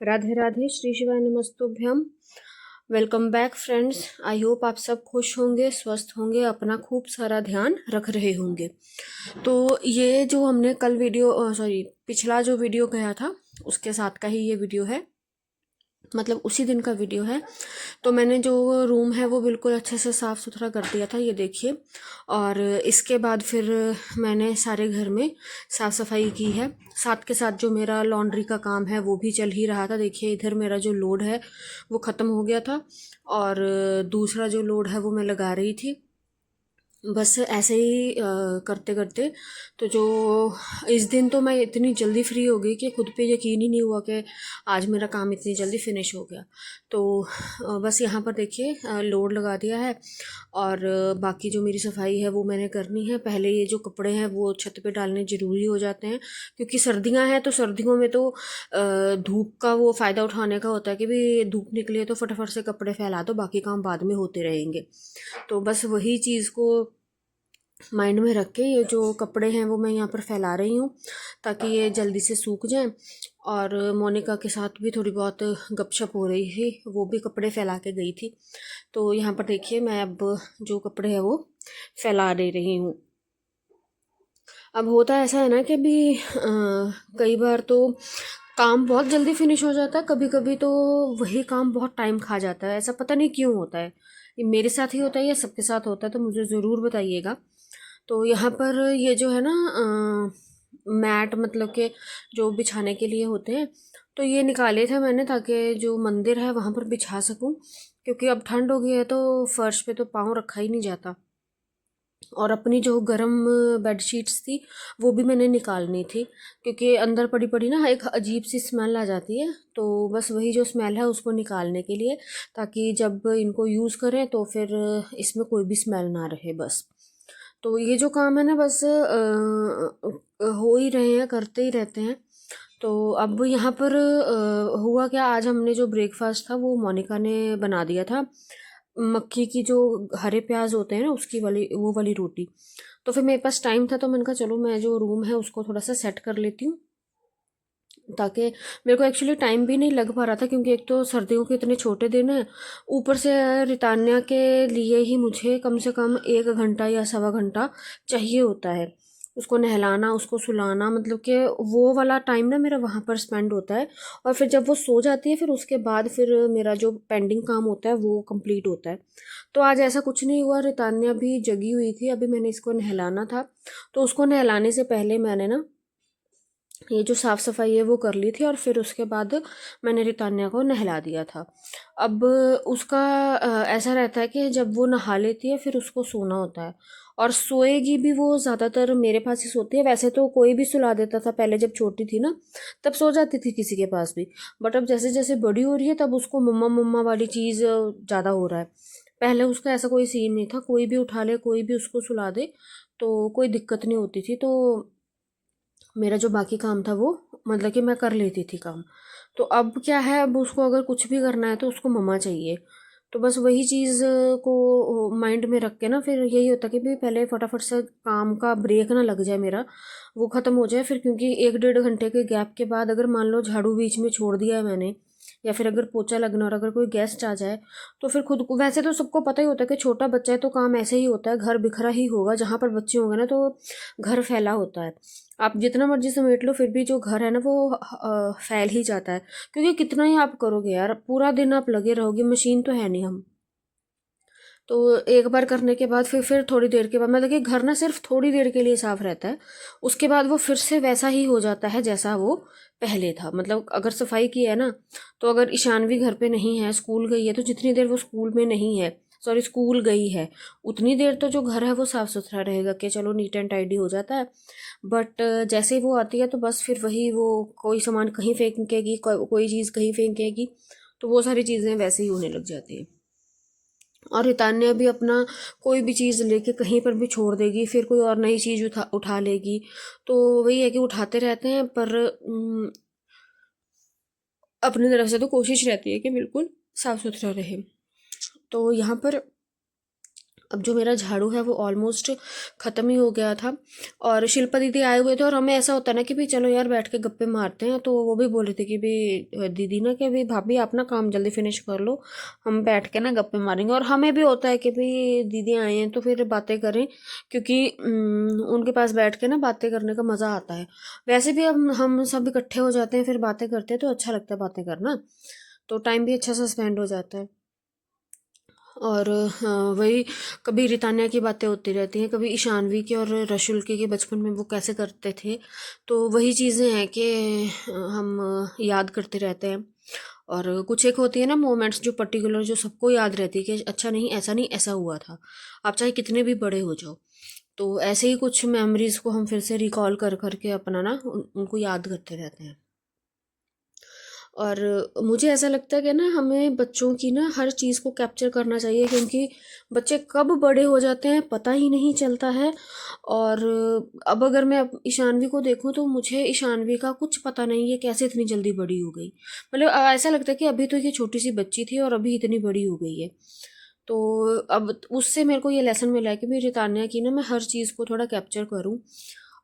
राधे राधे, श्री शिवाय नमस्तुभ्यम। Welcome back friends. I hope आप सब खुश होंगे, स्वस्थ होंगे, अपना खूब सारा ध्यान रख रहे होंगे। तो ये जो हमने कल पिछला जो वीडियो गया था उसके साथ का ही ये वीडियो है, मतलब उसी दिन का वीडियो है। तो मैंने जो रूम है वो बिल्कुल अच्छे से साफ़ सुथरा कर दिया था, ये देखिए। और इसके बाद फिर मैंने सारे घर में साफ़ सफाई की है। साथ के साथ जो मेरा लॉन्ड्री का काम है वो भी चल ही रहा था। देखिए इधर मेरा जो लोड है वो ख़त्म हो गया था और दूसरा जो लोड है वो मैं लगा रही थी। बस ऐसे ही करते करते तो जो इस दिन तो मैं इतनी जल्दी फ्री हो गई कि खुद पे यकीन ही नहीं हुआ कि आज मेरा काम इतनी जल्दी फिनिश हो गया। तो बस यहाँ पर देखिए लोड लगा दिया है और बाकी जो मेरी सफाई है वो मैंने करनी है। पहले ये जो कपड़े हैं वो छत पे डालने ज़रूरी हो जाते हैं, क्योंकि सर्दियाँ हैं तो सर्दियों में तो धूप का वो फ़ायदा उठाने का होता है कि भी धूप निकली है तो फटाफट से कपड़े फैला दो, बाकी काम बाद में होते रहेंगे। तो बस वही चीज़ को माइंड में रख के ये जो कपड़े हैं वो मैं यहाँ पर फैला रही हूँ ताकि ये जल्दी से सूख जाएं। और मोनिका के साथ भी थोड़ी बहुत गपशप हो रही थी, वो भी कपड़े फैला के गई थी। तो यहाँ पर देखिए मैं अब जो कपड़े हैं वो फैला दे रही हूँ। अब होता ऐसा है ना कि भी कई बार तो काम बहुत जल्दी फिनिश हो जाता है, कभी कभी तो वही काम बहुत टाइम खा जाता है। ऐसा पता नहीं क्यों होता है, ये मेरे साथ ही होता है या सबके साथ होता है, तो मुझे ज़रूर बताइएगा। तो यहाँ पर ये जो है ना मैट, मतलब के जो बिछाने के लिए होते हैं, तो ये निकाले थे मैंने ताकि जो मंदिर है वहाँ पर बिछा सकूँ, क्योंकि अब ठंड हो गई है तो फर्श पे तो पाँव रखा ही नहीं जाता। और अपनी जो गरम बेडशीट्स थी वो भी मैंने निकालनी थी, क्योंकि अंदर पड़ी पड़ी ना एक अजीब सी स्मेल आ जाती है। तो बस वही जो स्मेल है उसको निकालने के लिए, ताकि जब इनको यूज़ करें तो फिर इसमें कोई भी स्मेल ना रहे बस। तो ये जो काम है ना बस हो ही रहे हैं, करते ही रहते हैं। तो अब यहाँ पर हुआ क्या, आज हमने जो ब्रेकफास्ट था वो मोनिका ने बना दिया था, मक्की की जो हरे प्याज होते हैं ना उसकी वाली, वो वाली रोटी। तो फिर मेरे पास टाइम था तो मैंने कहा चलो मैं जो रूम है उसको थोड़ा सा सेट कर लेती हूँ, ताकि मेरे को एक्चुअली टाइम भी नहीं लग पा रहा था, क्योंकि एक तो सर्दियों के इतने छोटे दिन हैं, ऊपर से रितान्या के लिए ही मुझे कम से कम 1 घंटा या सवा घंटा चाहिए होता है। उसको नहलाना, उसको सुलाना, मतलब कि वो वाला टाइम ना मेरा वहाँ पर स्पेंड होता है। और फिर जब वो सो जाती है फिर उसके बाद फिर मेरा जो पेंडिंग काम होता है वो कंप्लीट होता है। तो आज ऐसा कुछ नहीं हुआ, रितान्या भी जगी हुई थी, अभी मैंने इसको नहलाना था। तो उसको नहलाने से पहले मैंने ना ये जो साफ़ सफाई है वो कर ली थी और फिर उसके बाद मैंने रितान्या को नहला दिया था। अब उसका ऐसा रहता है कि जब वो नहा लेती है फिर उसको सोना होता है, और सोएगी भी वो ज़्यादातर मेरे पास ही सोती है। वैसे तो कोई भी सुला देता था पहले, जब छोटी थी ना तब सो जाती थी किसी के पास भी, बट अब जैसे जैसे बड़ी हो रही है तब उसको मम्मा मम्मा वाली चीज़ ज़्यादा हो रहा है। पहले उसका ऐसा कोई सीन नहीं था, कोई भी उठा ले, कोई भी उसको सुला दे तो कोई दिक्कत नहीं होती थी। तो मेरा जो बाकी काम था वो, मतलब कि मैं कर लेती थी काम। तो अब क्या है, अब उसको अगर कुछ भी करना है तो उसको मम्मा चाहिए। तो बस वही चीज़ को माइंड में रख के ना फिर यही होता कि भी पहले फटाफट से काम का ब्रेक ना लग जाए मेरा, वो ख़त्म हो जाए फिर। क्योंकि 1 डेढ़ घंटे के गैप के बाद अगर मान लो झाड़ू बीच में छोड़ दिया है मैंने, या फिर अगर पोछा लगना और अगर कोई गेस्ट आ जाए, तो फिर खुद को, वैसे तो सबको पता ही होता है कि छोटा बच्चा है तो काम ऐसे ही होता है, घर बिखरा ही होगा। जहाँ पर बच्चे होंगे ना तो घर फैला होता है, आप जितना मर्जी समेट लो फिर भी जो घर है ना वो फैल ही जाता है। क्योंकि कितना ही आप करोगे यार, पूरा दिन आप लगे रहोगे, मशीन तो है नहीं हम। तो एक बार करने के बाद फिर थोड़ी देर के बाद, मतलब कि घर ना सिर्फ थोड़ी देर के लिए साफ रहता है, उसके बाद वो फिर से वैसा ही हो जाता है जैसा वो पहले था। मतलब अगर सफाई की है ना, तो अगर ईशानवी घर पे नहीं है, स्कूल गई है, तो जितनी देर वो स्कूल में नहीं है, सॉरी स्कूल गई है, उतनी देर तो जो घर है वो साफ़ सुथरा रहेगा कि चलो नीट एंड टाइडी हो जाता है। बट जैसे ही वो आती है तो बस फिर वही, वो कोई सामान कहीं फेंकेगी, कोई चीज़ कहीं फेंकेगी, तो वो सारी चीज़ें वैसे ही होने लग जाती हैं। और रितान्या भी अपना कोई भी चीज़ लेके कहीं पर भी छोड़ देगी, फिर कोई और नई चीज़ उठा उठा लेगी। तो वही है कि उठाते रहते हैं, पर अपनी तरफ से तो कोशिश रहती है कि बिल्कुल साफ़ सुथरा रहे। तो यहाँ पर अब जो मेरा झाड़ू है वो ऑलमोस्ट ख़त्म ही हो गया था, और शिल्पा दीदी आए हुए थे, और हमें ऐसा होता है ना कि भाई चलो यार बैठ के गप्पे मारते हैं, तो वो भी बोल रहे थे कि भाई दीदी ना कि भाई भाभी आप ना काम जल्दी फिनिश कर लो, हम बैठ के ना गप्पे मारेंगे। और हमें भी होता है कि भाई दीदी आए हैं तो फिर बातें करें, क्योंकि उनके पास बैठ के ना बातें करने का मज़ा आता है। वैसे भी हम सब इकट्ठे हो जाते हैं फिर बातें करते हैं तो अच्छा लगता है बातें करना, तो टाइम भी अच्छा सा स्पेंड हो जाता है। और हाँ, वही कभी रितान्या की बातें होती रहती हैं, कभी ईशानवी की और रशुल के बचपन में वो कैसे करते थे, तो वही चीज़ें हैं कि हम याद करते रहते हैं। और कुछ एक होती है ना मोमेंट्स जो पर्टिकुलर जो सबको याद रहती है कि अच्छा नहीं ऐसा हुआ था, आप चाहे कितने भी बड़े हो जाओ। तो ऐसे ही कुछ मेमोरीज को हम फिर से रिकॉल कर करके अपना ना उनको याद करते रहते हैं। और मुझे ऐसा लगता है कि ना हमें बच्चों की ना हर चीज़ को कैप्चर करना चाहिए, क्योंकि बच्चे कब बड़े हो जाते हैं पता ही नहीं चलता है। और अब अगर मैं ईशानवी को देखूं तो मुझे ईशानवी का कुछ पता नहीं है कैसे इतनी जल्दी बड़ी हो गई। मतलब ऐसा लगता है कि अभी तो ये छोटी सी बच्ची थी और अभी इतनी बड़ी हो गई है। तो अब उससे मेरे को ये लेसन मिला है कि मेरी तान्या की ना मैं हर चीज़ को थोड़ा कैप्चर करूं।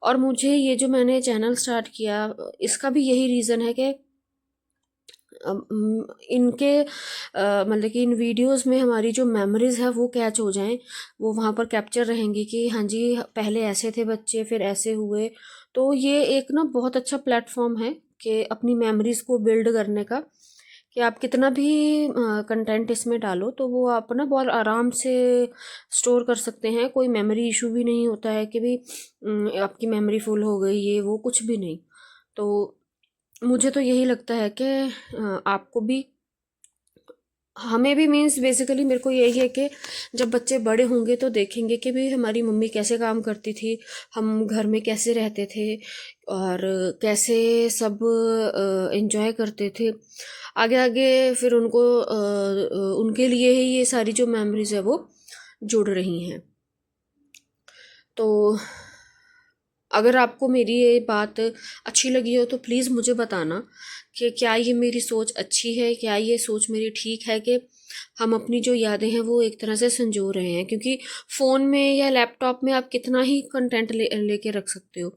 और मुझे ये जो मैंने चैनल स्टार्ट किया इसका भी यही रीज़न है कि इनके मतलब कि इन वीडियोस में हमारी जो मेमोरीज है वो कैच हो जाएं, वो वहाँ पर कैप्चर रहेंगी कि हाँ जी पहले ऐसे थे बच्चे फिर ऐसे हुए। तो ये एक ना बहुत अच्छा प्लेटफॉर्म है कि अपनी मेमोरीज को बिल्ड करने का, कि आप कितना भी कंटेंट इसमें डालो तो वो आप ना बहुत आराम से स्टोर कर सकते हैं। कोई मेमोरी इशू भी नहीं होता है कि भी आपकी मेमोरी फुल हो गई, ये वो कुछ भी नहीं। तो मुझे तो यही लगता है कि आपको भी हमें भी मीन्स बेसिकली मेरे को यही है कि जब बच्चे बड़े होंगे तो देखेंगे कि भी हमारी मम्मी कैसे काम करती थी, हम घर में कैसे रहते थे और कैसे सब एंजॉय करते थे। आगे आगे फिर उनको उनके लिए ही ये सारी जो मेमोरीज है वो जुड़ रही हैं। तो अगर आपको मेरी ये बात अच्छी लगी हो तो प्लीज़ मुझे बताना कि क्या ये मेरी सोच अच्छी है, क्या ये सोच मेरी ठीक है कि हम अपनी जो यादें हैं वो एक तरह से संजो रहे हैं। क्योंकि फ़ोन में या लैपटॉप में आप कितना ही कंटेंट लेके रख सकते हो,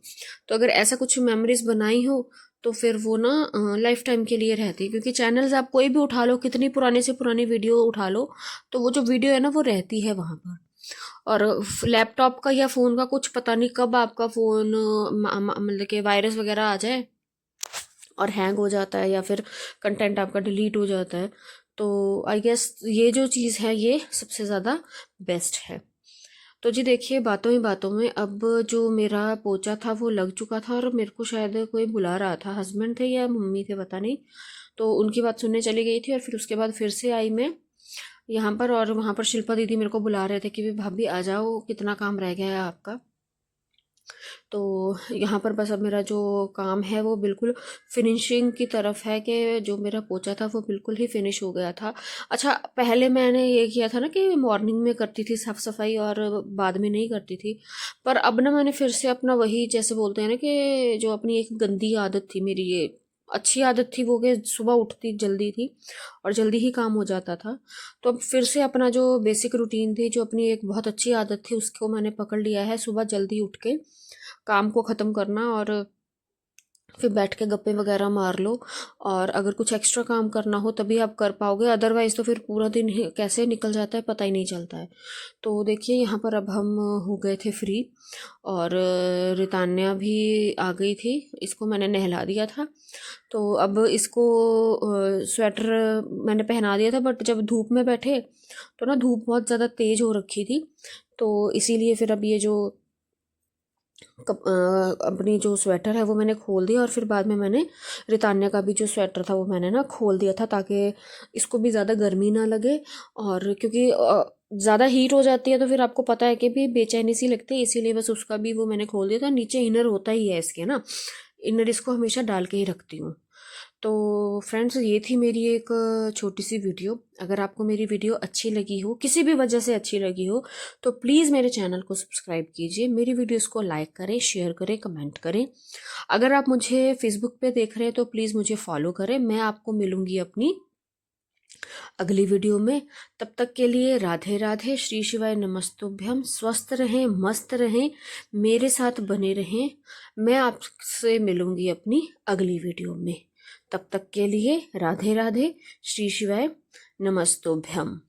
तो अगर ऐसा कुछ मेमोरीज बनाई हो तो फिर वो ना लाइफ टाइम के लिए रहती है। क्योंकि चैनल्स आप कोई भी उठा लो, कितनी पुरानी से पुरानी वीडियो उठा लो, तो वो जो वीडियो है ना वो रहती है वहाँ पर। और लैपटॉप का या फ़ोन का कुछ पता नहीं कब आपका फ़ोन मतलब कि वायरस वगैरह आ जाए और हैंग हो जाता है या फिर कंटेंट आपका डिलीट हो जाता है। तो आई गेस ये जो चीज़ है ये सबसे ज़्यादा बेस्ट है। तो जी देखिए बातों ही बातों में अब जो मेरा पोचा था वो लग चुका था, और मेरे को शायद कोई बुला रहा था, हस्बैंड थे या मम्मी थे पता नहीं। तो उनकी बात सुनने चली गई थी और फिर उसके बाद फिर से आई मैं यहाँ पर, और वहाँ पर शिल्पा दीदी मेरे को बुला रहे थे कि भाभी आ जाओ कितना काम रह गया है आपका। तो यहाँ पर बस अब मेरा जो काम है वो बिल्कुल फिनिशिंग की तरफ है, कि जो मेरा पोचा था वो बिल्कुल ही फिनिश हो गया था। अच्छा पहले मैंने ये किया था ना कि मॉर्निंग में करती थी साफ़ सफाई और बाद में नहीं करती थी, पर अब ना मैंने फिर से अपना वही जैसे बोलते हैं ना कि जो अपनी एक गंदी आदत थी मेरी, ये अच्छी आदत थी वो कि सुबह उठती जल्दी थी और जल्दी ही काम हो जाता था। तो अब फिर से अपना जो बेसिक रूटीन थी, जो अपनी एक बहुत अच्छी आदत थी, उसको मैंने पकड़ लिया है, सुबह जल्दी उठ के काम को ख़त्म करना और फिर बैठ के गप्पे वगैरह मार लो। और अगर कुछ एक्स्ट्रा काम करना हो तभी आप कर पाओगे, अदरवाइज़ तो फिर पूरा दिन कैसे निकल जाता है पता ही नहीं चलता है। तो देखिए यहाँ पर अब हम हो गए थे फ्री, और रितान्या भी आ गई थी, इसको मैंने नहला दिया था। तो अब इसको स्वेटर मैंने पहना दिया था, बट जब धूप में बैठे तो ना धूप बहुत ज़्यादा तेज़ हो रखी थी, तो इसीलिए फिर अब ये जो अपनी जो स्वेटर है वो मैंने खोल दिया, और फिर बाद में मैंने रितान्या का भी जो स्वेटर था वो मैंने ना खोल दिया था, ताकि इसको भी ज़्यादा गर्मी ना लगे। और क्योंकि ज़्यादा हीट हो जाती है तो फिर आपको पता है कि भी बेचैनी सी लगती है, इसीलिए बस उसका भी वो मैंने खोल दिया था। नीचे इनर होता ही है इसके ना, इनर इसको हमेशा डाल के ही रखती हूँ। तो फ्रेंड्स ये थी मेरी एक छोटी सी वीडियो। अगर आपको मेरी वीडियो अच्छी लगी हो, किसी भी वजह से अच्छी लगी हो, तो प्लीज़ मेरे चैनल को सब्सक्राइब कीजिए, मेरी वीडियोस को लाइक करें, शेयर करें, कमेंट करें। अगर आप मुझे फेसबुक पे देख रहे हैं तो प्लीज़ मुझे फॉलो करें। मैं आपको मिलूँगी अपनी अगली वीडियो में। तब तक के लिए राधे राधे, श्री शिवाय नमस्तुभ्यम। स्वस्थ रहें, मस्त रहें, मेरे साथ बने रहें। मैं आपसे मिलूंगी अपनी अगली वीडियो में। तब तक के लिए राधे राधे, श्री शिवाय नमस्तुभ्यम।